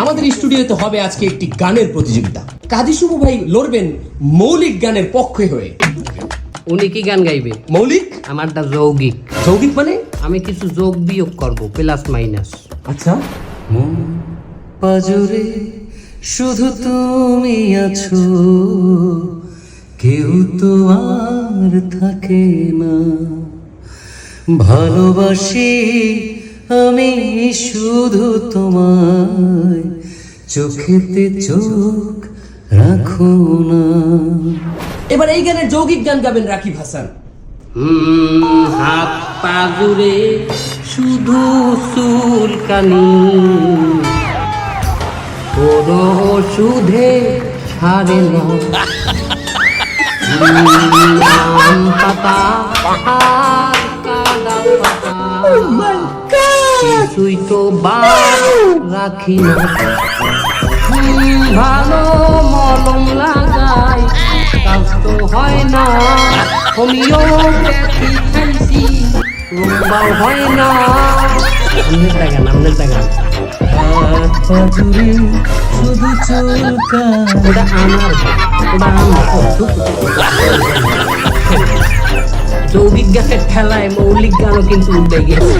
আমাদের স্টুডিওতে হবে আজকে একটি গানের প্রতিযোগিতা। কাজী শুভ ভাই লড়বেন মৌলিক গানের পক্ষে হয়ে। উনি কি গান গাইবে? মৌলিক? আমারটা যৌগিক। যৌগিক মানে? আমি কিছু যোগ বিয়োগ করব, প্লাস মাইনাস। আচ্ছা। মন পাজরে শুধু তুমি আছো, কেউ তো আর থাকে না। ভালোবাসি আমি শুধু তোমায়, চোখেতে চোখ রাখো না। এবার এই গানের যৌগিক গান গাবেন রাকিব হাসান। হাত পা জুড়ে শুধু চুলকানি, তোরো সুধে ছাড়ে না। আম পাতা আর কাদা পাতা, কিছুই তো বাদ রাখি না। ভালো মলম লাগাই, কাজ তো হয় না। হোমিওপ্যাথি খাইছি, রোগবাও হয় না। আমনের টাকা হাত পাজরে শুধু চুলকায়। ওটা আমার, যৌগিক গানের ঠেলায় মৌলিক গানও কিন্তু উঠে গেছে।